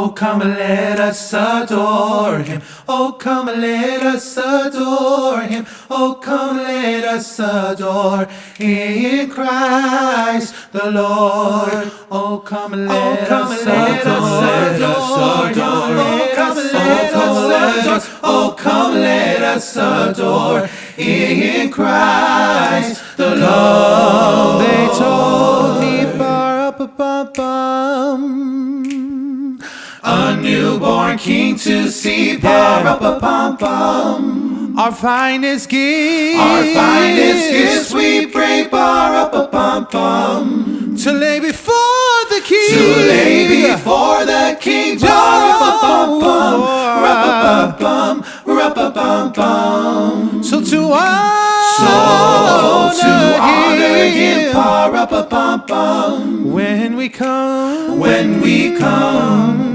Oh, come and let us adore him. Oh, come and let us adore him. Oh, come and let us adore in Christ the Lord. Oh, come and let us adore him. Oh, come and let us adore in Christ the Lord. They told me, a newborn king to see, our finest gifts we bring, to lay before the king, so to honor him, when we come.